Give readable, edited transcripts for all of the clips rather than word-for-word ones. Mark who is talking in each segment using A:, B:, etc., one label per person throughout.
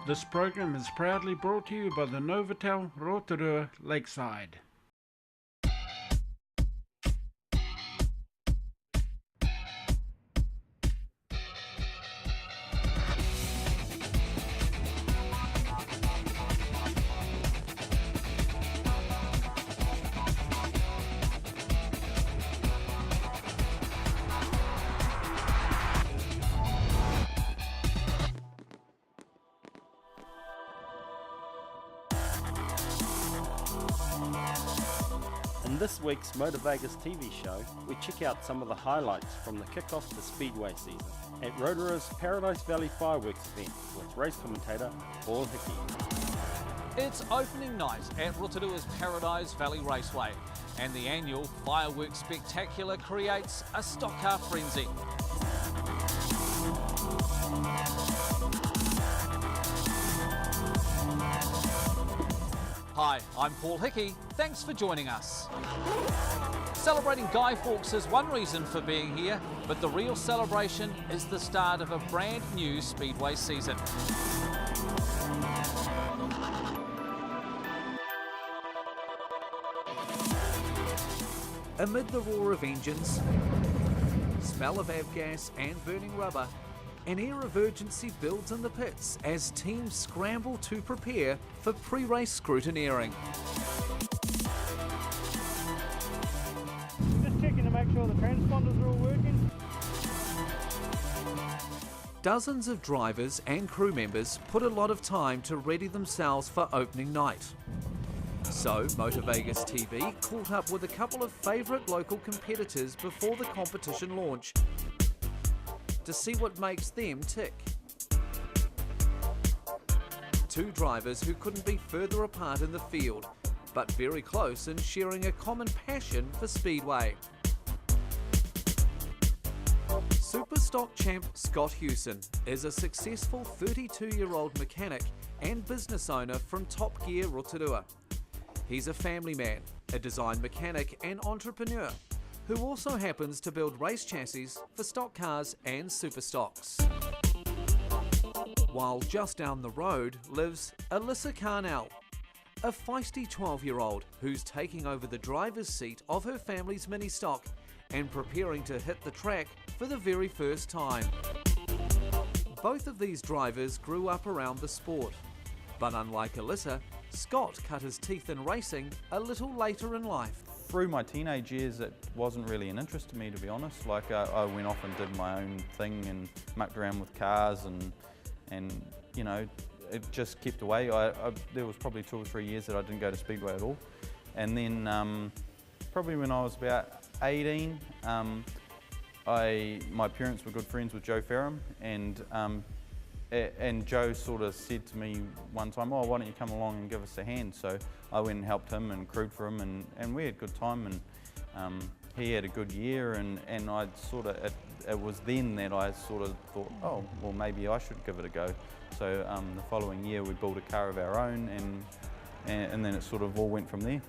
A: This program is proudly brought to you by the Novotel Rotorua Lakeside.
B: In this week's Motor Vegas TV show, we check out some of the highlights from the kick-off to Speedway season at Rotorua's Paradise Valley Fireworks event with race commentator Paul Hickey.
C: It's opening night at Rotorua's Paradise Valley Raceway, and the annual Fireworks Spectacular creates a stock car frenzy. Hi, I'm Paul Hickey. Thanks for joining us. Celebrating Guy Fawkes is one reason for being here, but the real celebration is the start of a brand new Speedway season.
D: Amid the roar of engines, smell of avgas and burning rubber, an air of urgency builds in the pits as teams scramble to prepare for pre-race scrutineering.
E: Just checking to make sure the transponders are all working.
D: Dozens of drivers and crew members put a lot of time to ready themselves for opening night. So, Motor Vegas TV caught up with a couple of favourite local competitors before the competition launch to see what makes them tick. Two drivers who couldn't be further apart in the field, but very close in sharing a common passion for Speedway. Superstock champ Scott Hewson is a successful 32-year-old mechanic and business owner from Top Gear Rotorua. He's a family man, a design mechanic and entrepreneur, who also happens to build race chassis for stock cars and superstocks. While just down the road lives Alyssa Carnell, a feisty 12-year-old who's taking over the driver's seat of her family's mini stock and preparing to hit the track for the very first time. Both of these drivers grew up around the sport, but unlike Alyssa, Scott cut his teeth in racing a little later in life.
F: Through my teenage years, it wasn't really an interest to me, to be honest. Like I went off and did my own thing and mucked around with cars and you know, it just kept away. There was probably 2 or 3 years that I didn't go to Speedway at all. And then probably when I was about 18, my parents were good friends with Joe Ferrum, and Joe sort of said to me one time, oh, why don't you come along and give us a hand? So I went and helped him and crewed for him, and we had a good time, and he had a good year, and I'd sort of, it was then that I sort of thought, oh, well, maybe I should give it a go. So the following year we built a car of our own, and then it sort of all went from there.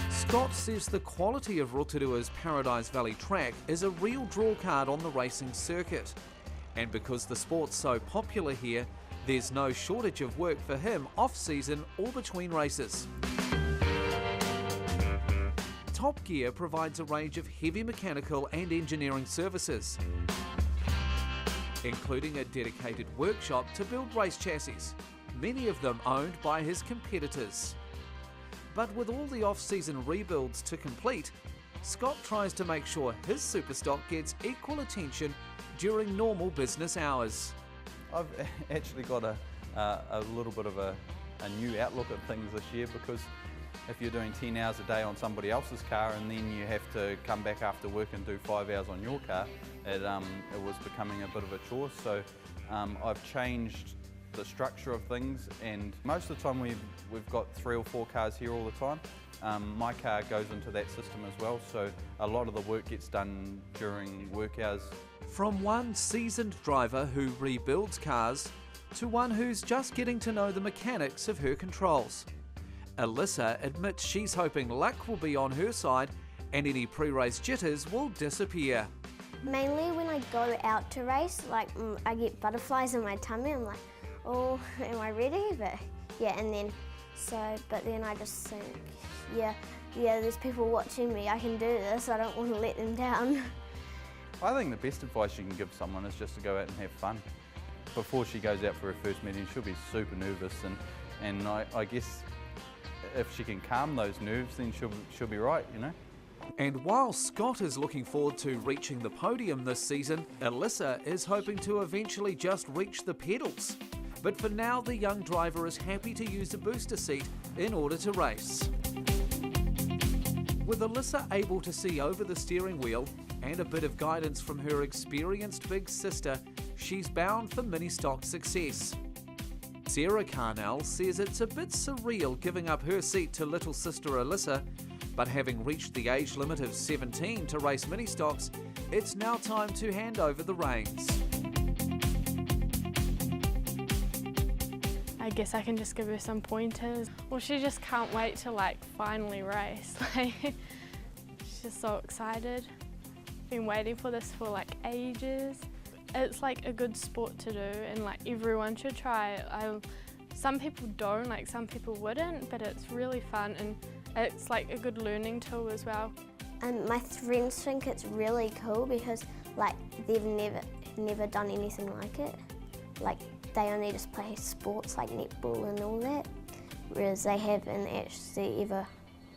D: Scott says the quality of Rotorua's Paradise Valley track is a real drawcard on the racing circuit. And because the sport's so popular here, there's no shortage of work for him off-season or between races. Top Gear provides a range of heavy mechanical and engineering services, including a dedicated workshop to build race chassis, many of them owned by his competitors. But with all the off-season rebuilds to complete, Scott tries to make sure his superstock gets equal attention during normal business hours.
F: I've actually got a little bit of a new outlook at things this year, because if you're doing 10 hours a day on somebody else's car and then you have to come back after work and do 5 hours on your car, it was becoming a bit of a chore. So I've changed the structure of things, and most of the time we've got 3 or 4 cars here all the time. My car goes into that system as well, so a lot of the work gets done during work hours.
D: From one seasoned driver who rebuilds cars to one who's just getting to know the mechanics of her controls, Alyssa admits she's hoping luck will be on her side and any pre-race jitters will disappear.
G: Mainly when I go out to race, like I get butterflies in my tummy. I'm like, oh, am I ready? But yeah, and then but then I just think, yeah, there's people watching me. I can do this. I don't want to let them down.
F: I think the best advice you can give someone is just to go out and have fun. Before she goes out for her first meeting, she'll be super nervous, and I guess if she can calm those nerves, then she'll be right, you know.
D: And while Scott is looking forward to reaching the podium this season, Alyssa is hoping to eventually just reach the pedals. But for now, the young driver is happy to use a booster seat in order to race. With Alyssa able to see over the steering wheel and a bit of guidance from her experienced big sister, she's bound for mini-stock success. Sarah Carnell says it's a bit surreal giving up her seat to little sister Alyssa, but having reached the age limit of 17 to race mini-stocks, it's now time to hand over the reins.
H: I guess I can just give her some pointers. Well, she just can't wait to finally race. She's just so excited. Been waiting for this for ages. It's a good sport to do, and everyone should try it. Some people don't, some people wouldn't, but it's really fun, and it's a good learning tool as well.
G: And my friends think it's really cool because they've never done anything like it. They only just play sports like netball and all that, whereas they haven't actually ever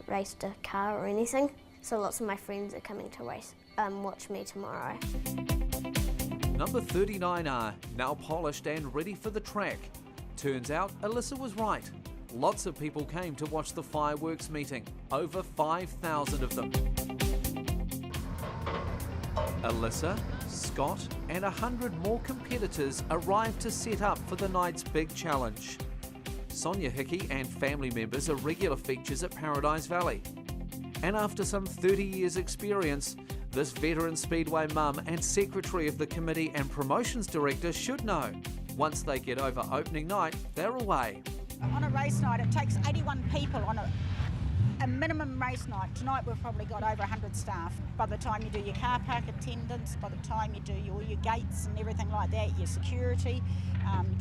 G: raced a car or anything. So lots of my friends are coming to watch me tomorrow.
D: Number 39R, now polished and ready for the track. Turns out Alyssa was right. Lots of people came to watch the fireworks meeting, over 5,000 of them. Alyssa, Scott and 100 more competitors arrived to set up for the night's big challenge. Sonia Hickey and family members are regular features at Paradise Valley. And after some 30 years experience, this veteran Speedway mum and secretary of the committee and promotions director should know. Once they get over opening night, they're away.
I: On a race night, it takes 81 people on a minimum race night. Tonight we've probably got over 100 staff. By the time you do your car park attendance, by the time you do all your gates and everything like that, your security,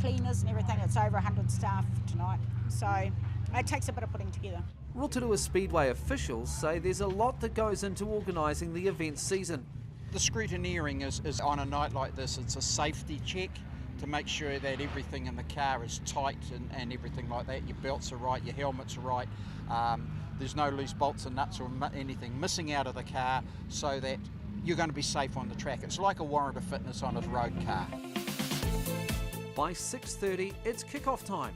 I: cleaners and everything, it's over 100 staff tonight. So it takes a bit of putting together.
D: Rotorua Speedway officials say there's a lot that goes into organising the event season.
J: The scrutineering is on a night like this, it's a safety check to make sure that everything in the car is tight and everything like that. Your belts are right, your helmets are right. There's no loose bolts and nuts or anything missing out of the car, so that you're going to be safe on the track. It's like a warrant of fitness on a road car.
D: By 6:30, it's kick-off time.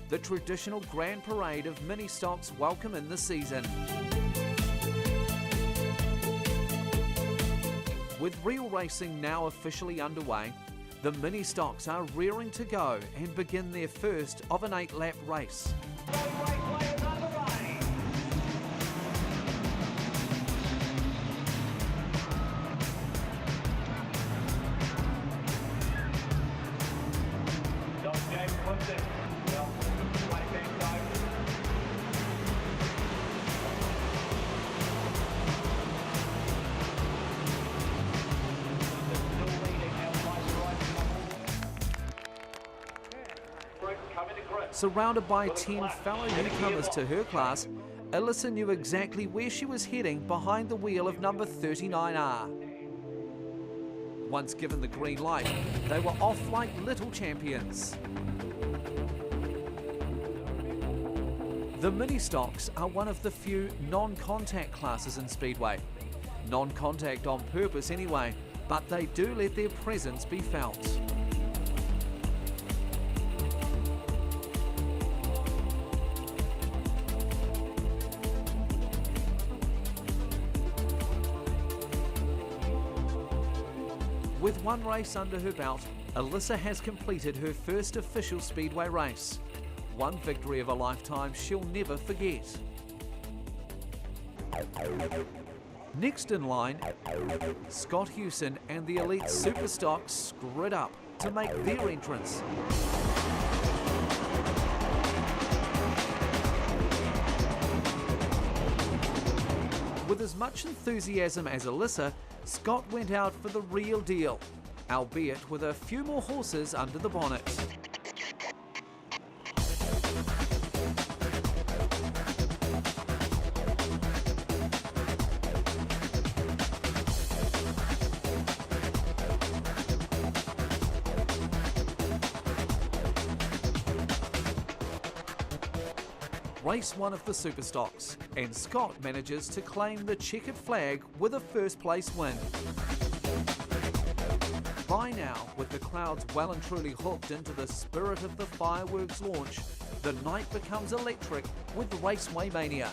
D: The traditional grand parade of mini-stocks welcome in the season. With real racing now officially underway, the mini-stocks are rearing to go and begin their first of an 8-lap race. Surrounded by 10 fellow newcomers to her class, Alyssa knew exactly where she was heading behind the wheel of number 39R. Once given the green light, they were off like little champions. The mini-stocks are one of the few non-contact classes in Speedway. Non-contact on purpose anyway, but they do let their presence be felt. With one race under her belt, Alyssa has completed her first official Speedway race. One victory of a lifetime she'll never forget. Next in line, Scott Hewson and the Elite Superstocks grid up to make their entrance. With as much enthusiasm as Alyssa, Scott went out for the real deal, albeit with a few more horses under the bonnet. Race one of the Superstocks, and Scott manages to claim the checkered flag with a first place win. By now, with the crowds well and truly hooked into the spirit of the fireworks launch, the night becomes electric with Raceway Mania.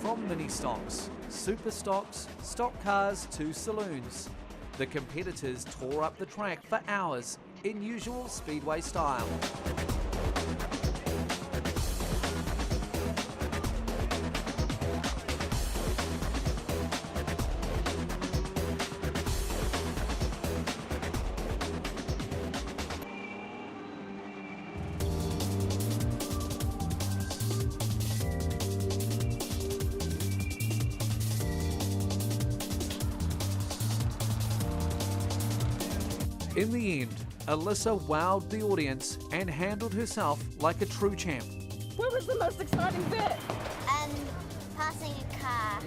D: From mini stocks, super stocks, stock cars to saloons, the competitors tore up the track for hours in usual speedway style. In the end, Alyssa wowed the audience and handled herself like a true champ.
K: What was the most exciting bit?
G: Passing a car.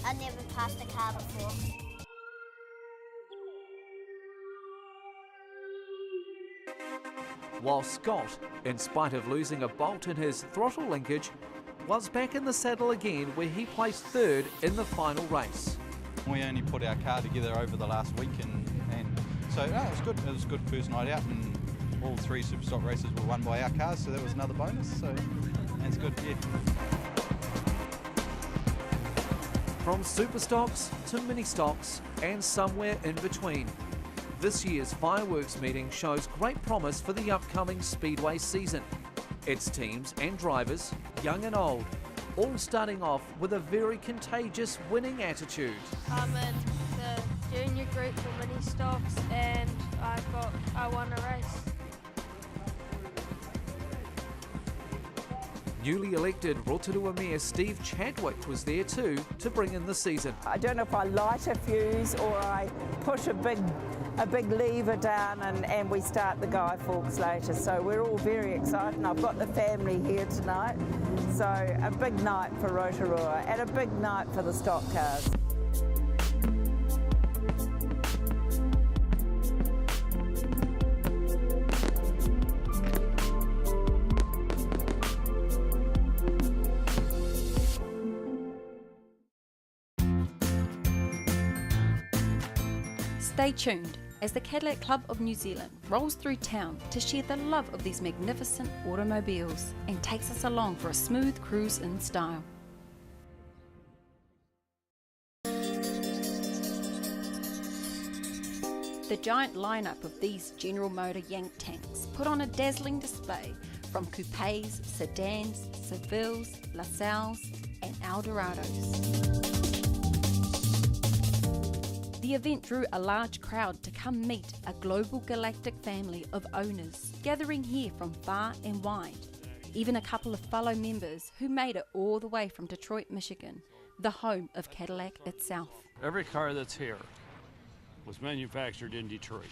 G: I never passed a car before.
D: While Scott, in spite of losing a bolt in his throttle linkage, was back in the saddle again where he placed third in the final race.
F: We only put our car together over the last week and so no, it was good. It was a good first night out and all three Superstock races were won by our cars, so that was another bonus, so that's good, yeah.
D: From Superstocks to mini stocks and somewhere in between, this year's fireworks meeting shows great promise for the upcoming Speedway season. Its teams and drivers, young and old, all starting off with a very contagious winning attitude.
H: I'm in the junior group for mini stocks and I won a race.
D: Newly elected Rotorua Mayor Steve Chadwick was there too to bring in the season.
K: I don't know if I light a fuse or I push a big lever down and we start the Guy Fawkes later. So we're all very excited and I've got the family here tonight. So a big night for Rotorua and a big night for the stock cars.
L: Stay tuned as the Cadillac Club of New Zealand rolls through town to share the love of these magnificent automobiles and takes us along for a smooth cruise in style. The giant lineup of these General Motor Yank tanks put on a dazzling display from coupes, sedans, Sevilles, LaSalles and Eldorados. The event drew a large crowd to come meet a global galactic family of owners gathering here from far and wide. Even a couple of fellow members who made it all the way from Detroit, Michigan, the home of Cadillac itself.
M: Every car that's here was manufactured in Detroit.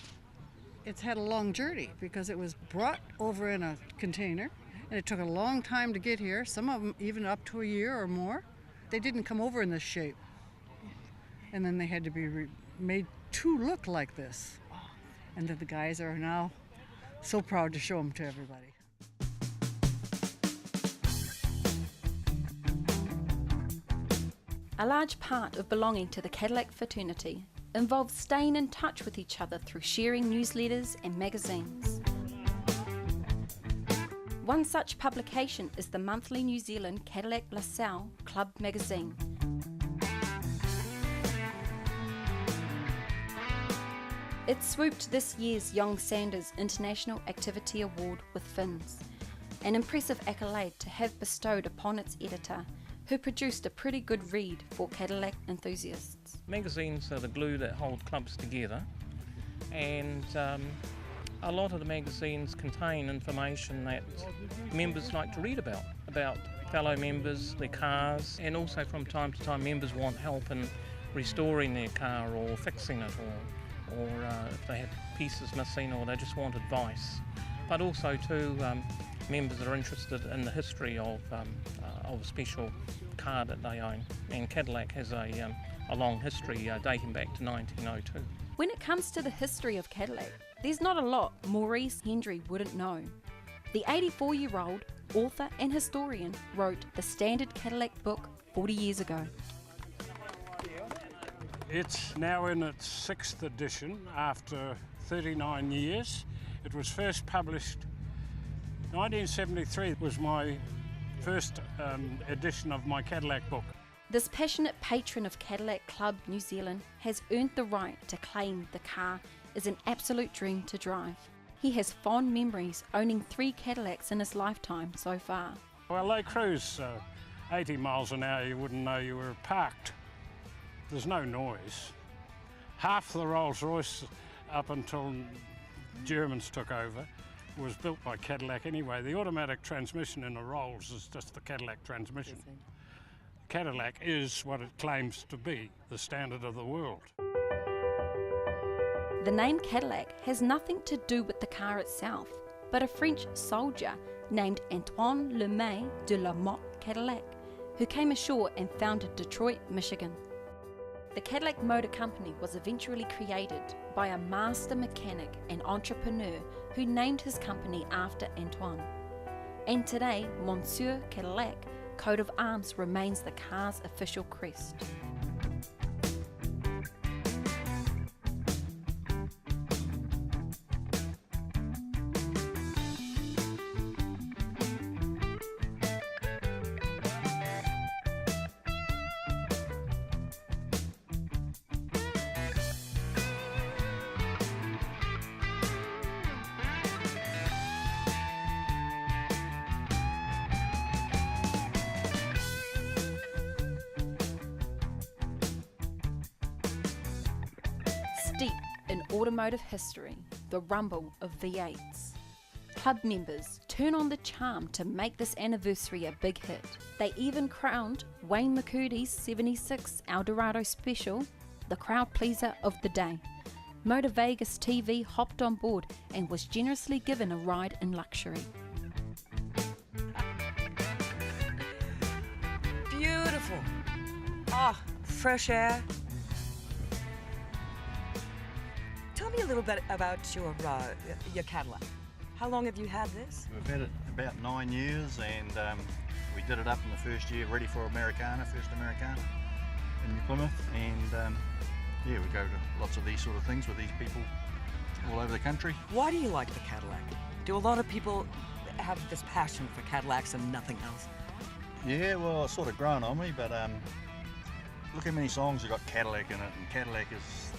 N: It's had a long journey because it was brought over in a container and it took a long time to get here, some of them even up to a year or more. They didn't come over in this shape. And then they had to be made to look like this. And then the guys are now so proud to show them to everybody.
L: A large part of belonging to the Cadillac fraternity involves staying in touch with each other through sharing newsletters and magazines. One such publication is the monthly New Zealand Cadillac LaSalle Club magazine. It swooped this year's Young Sanders International Activity Award with fins, an impressive accolade to have bestowed upon its editor, who produced a pretty good read for Cadillac enthusiasts.
O: Magazines are the glue that hold clubs together, and a lot of the magazines contain information that members like to read about fellow members, their cars, and also from time to time members want help in restoring their car or fixing it, or if they have pieces missing, or they just want advice. But also too, members are interested in the history of a special car that they own, and Cadillac has a long history dating back to 1902.
L: When it comes to the history of Cadillac, there's not a lot Maurice Hendry wouldn't know. The 84-year-old author and historian wrote the Standard Cadillac book 40 years ago.
M: It's now in its 6th edition after 39 years. It was first published 1973 was my first edition of my Cadillac book.
L: This passionate patron of Cadillac Club New Zealand has earned the right to claim the car is an absolute dream to drive. He has fond memories owning 3 Cadillacs in his lifetime so far.
M: Well, they cruise 80 miles an hour, you wouldn't know you were parked. There's no noise. Half the Rolls-Royce up until Germans took over was built by Cadillac anyway. The automatic transmission in a Rolls is just the Cadillac transmission. Cadillac is what it claims to be, the standard of the world.
L: The name Cadillac has nothing to do with the car itself, but a French soldier named Antoine Lemay de la Motte Cadillac, who came ashore and founded Detroit, Michigan. The Cadillac Motor Company was eventually created by a master mechanic and entrepreneur who named his company after Antoine. And today, Monsieur Cadillac coat of arms remains the car's official crest. Steep in automotive history, the rumble of V8s. Club members turn on the charm to make this anniversary a big hit. They even crowned Wayne McCurdy's 76 Eldorado Special the crowd pleaser of the day. Motor Vegas TV hopped on board and was generously given a ride in luxury.
P: Beautiful. Ah, fresh air. Tell me a little bit about your Cadillac. How long have you had this?
Q: We've had it about 9 years, and we did it up in the first year, ready for Americana, first Americana in New Plymouth, and yeah, we go to lots of these sort of things with these people all over the country.
P: Why do you like the Cadillac? Do a lot of people have this passion for Cadillacs and nothing else?
Q: Yeah, well, it's sort of grown on me, but look how many songs have got Cadillac in it, and Cadillac is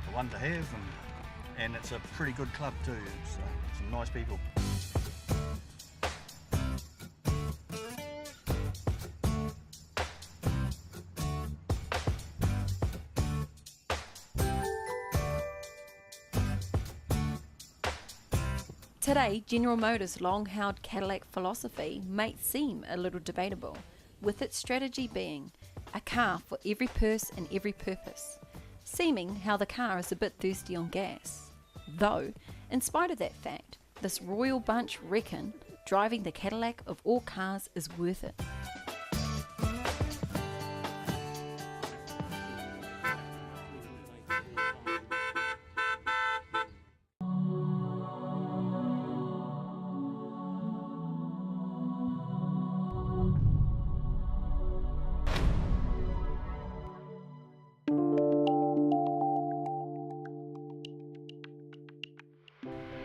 Q: the one to have, and it's a pretty good club too. It's some nice people.
L: Today, General Motors' long-held Cadillac philosophy might seem a little debatable, with its strategy being a car for every purse and every purpose, seeming how the car is a bit thirsty on gas. Though, in spite of that fact, this royal bunch reckon driving the Cadillac of all cars is worth it.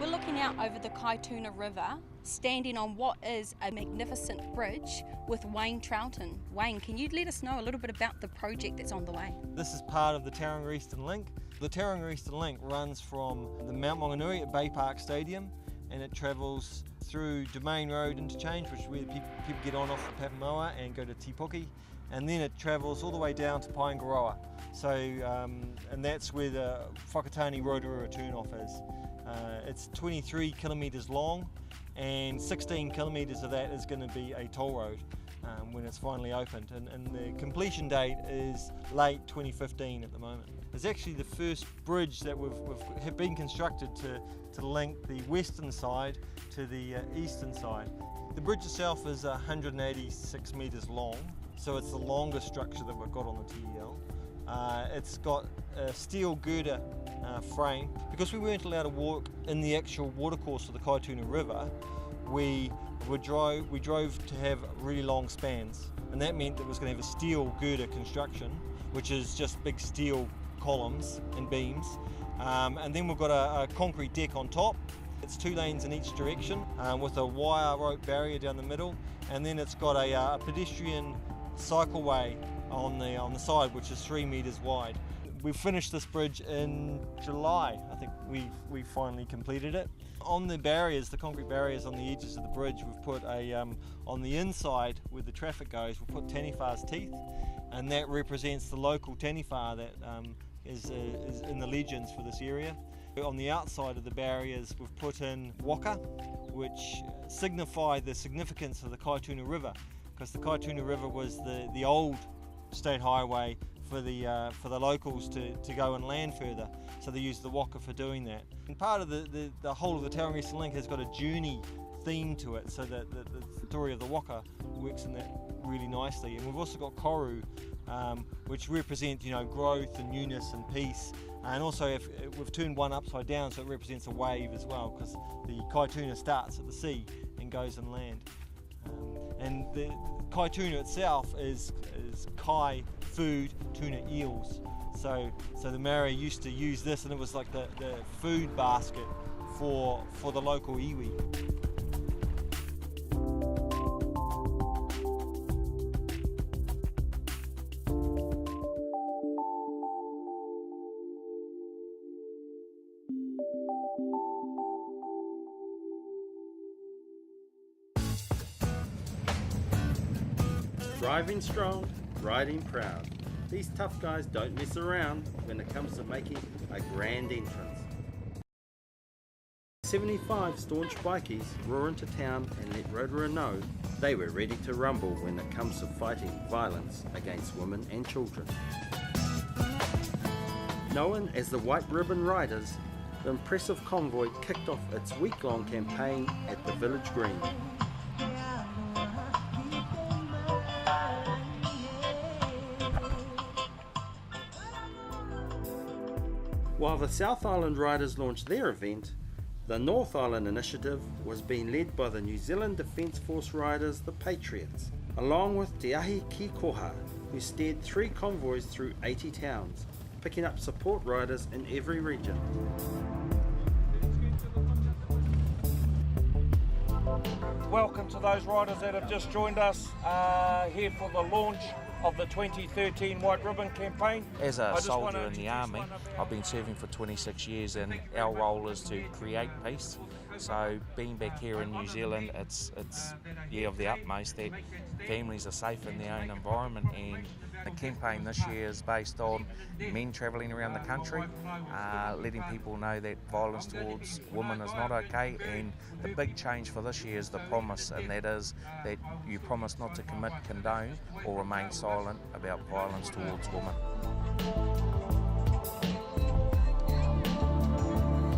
L: We're looking out over the Kaituna River, standing on what is a magnificent bridge with Wayne Troughton. Wayne, can you let us know a little bit about the project that's on the way?
R: This is part of the Tauranga Eastern Link. The Tauranga Eastern Link runs from the Mount Maunganui at Bay Park Stadium, and it travels through Domain Road Interchange, which is where people get on off the Papamoa and go to Te Puke, and then it travels all the way down to Paengaroa. So, and that's where the Whakatane Rotorua turn-off is. It's 23 kilometres long, and 16 kilometres of that is going to be a toll road when it's finally opened, and the completion date is late 2015 at the moment. It's actually the first bridge that have been constructed to link the western side to the eastern side. The bridge itself is 186 metres long, so it's the longest structure that we've got on the TEL. It's got a steel girder frame. Because we weren't allowed to walk in the actual watercourse of the Kaituna River, we drove to have really long spans, and that meant that it was going to have a steel girder construction, which is just big steel columns and beams, and then we've got a concrete deck on top. It's 2 lanes in each direction with a wire rope barrier down the middle, and then it's got a pedestrian cycleway on the side, which is 3 metres wide. We finished this bridge in July. I think we finally completed it. On the barriers, the concrete barriers on the edges of the bridge, we've put on the inside where the traffic goes, we've put Taniwha's teeth, and that represents the local Taniwha that is in the legends for this area. On the outside of the barriers, we've put in waka, which signify the significance of the Kaituna River, because the Kaituna River was the old state highway for the locals to go and land further, so they used the waka for doing that. And part of the whole of the Tauranga Eastern Link has got a journey theme to it, so that the story of the waka works in that really nicely. And we've also got koru, which represent growth and newness and peace. And also if we've turned one upside down, so it represents a wave as well, because the Kaituna starts at the sea and goes inland. And the Kaituna itself is kai, food, tuna, eels. So the Maori used to use this, and it was like the food basket for the local iwi.
B: Driving strong, riding proud. These tough guys don't mess around when it comes to making a grand entrance. 75 staunch bikies roar into town and let Rotorua know they were ready to rumble when it comes to fighting violence against women and children. Known as the White Ribbon Riders, the impressive convoy kicked off its week-long campaign at the village green. While the South Island Riders launched their event, the North Island initiative was being led by the New Zealand Defence Force Riders, the Patriots, along with Te Ahi Ki Koha, who steered 3 convoys through 80 towns, picking up support riders in every region.
S: Welcome to those riders that have just joined us here for the launch of the 2013 White Ribbon campaign.
T: As a soldier in the army, I've been serving for 26 years, and our role is to create peace. So being back here in New Zealand, it's of the utmost that families are safe in their own environment, and the campaign this year is based on men travelling around the country, letting people know that violence towards women is not okay, and the big change for this year is the promise, and that is that you promise not to commit, condone or remain silent about violence towards women.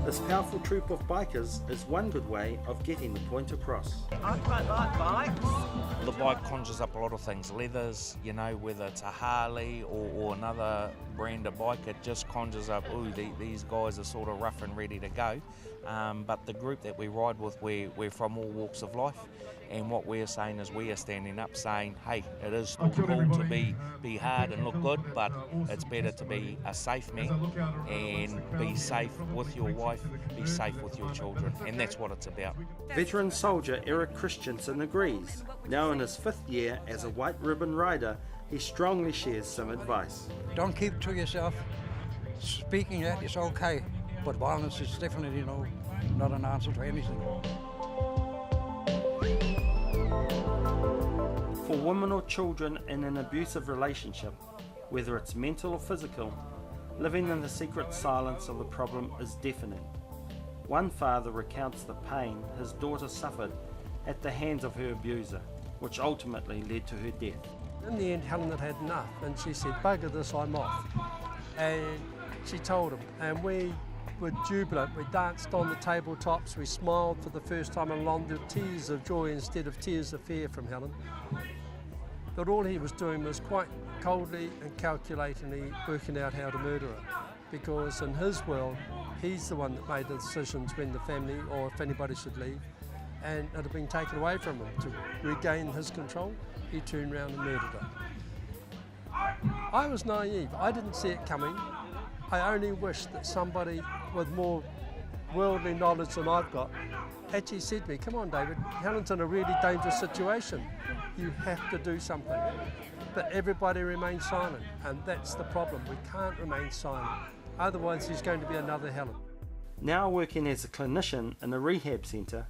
B: This powerful troop of bikers is one good way of getting the point across.
K: I quite like bikes.
T: The bike conjures up a lot of things, leathers, whether it's a Harley or another brand of bike, it just conjures up, these guys are sort of rough and ready to go. But the group that we ride with, we're from all walks of life, and what we're saying is we are standing up saying, hey, it is still cool to be hard and look good, but it's better to be a safe man and be safe with your wife, be safe with your children, and that's what it's about.
B: Veteran soldier Eric Christensen agrees. Now in his 5th year as a White Ribbon Rider, he strongly shares some advice.
U: Don't keep to yourself. Speaking that is okay, but violence is definitely, not an answer to anything.
B: For women or children in an abusive relationship, whether it's mental or physical, living in the secret silence of the problem is deafening. One father recounts the pain his daughter suffered at the hands of her abuser, which ultimately led to her death.
A: In the end, Helen had had enough, and she said, "Bugger this, I'm off." And she told him, and we were jubilant. We danced on the tabletops, we smiled for the first time, and along the tears of joy instead of tears of fear from Helen. But all he was doing was quite coldly and calculatingly working out how to murder her, because in his world, he's the one that made the decisions when the family or if anybody should leave, and it had been taken away from him. To regain his control, he turned around and murdered her. I was naive. I didn't see it coming. I only wish that somebody with more worldly knowledge than I've got actually said to me, "Come on, David, Helen's in a really dangerous situation. You have to do something." But everybody remains silent, and that's the problem. We can't remain silent. Otherwise, there's going to be another Helen.
B: Now working as a clinician in a rehab centre,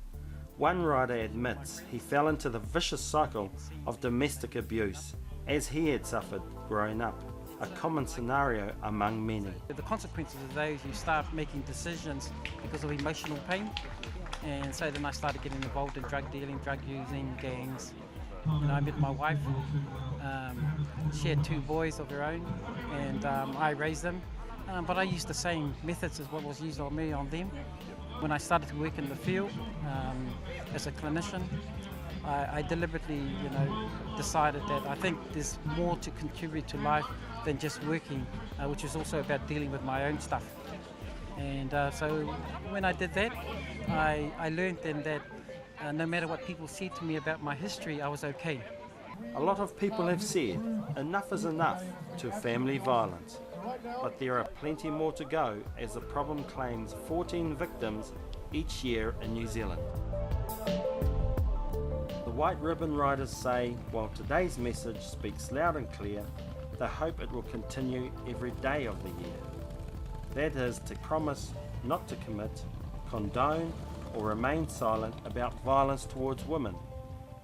B: one rider admits he fell into the vicious cycle of domestic abuse as he had suffered growing up, a common scenario among many.
V: The consequences of those, you start making decisions because of emotional pain, and so then I started getting involved in drug dealing, drug using, gangs. You know, I met my wife. She had 2 boys of her own, and I raised them. But I used the same methods as what was used on me on them. When I started to work in the field as a clinician, I deliberately, decided that I think there's more to contribute to life than just working, which is also about dealing with my own stuff. And so when I did that, I learned then that no matter what people said to me about my history, I was okay.
B: A lot of people have said enough is enough to family violence, but there are plenty more to go as the problem claims 14 victims each year in New Zealand. The White Ribbon Riders say while today's message speaks loud and clear, they hope it will continue every day of the year. That is to promise not to commit, condone or remain silent about violence towards women,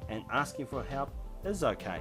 B: and asking for help is okay.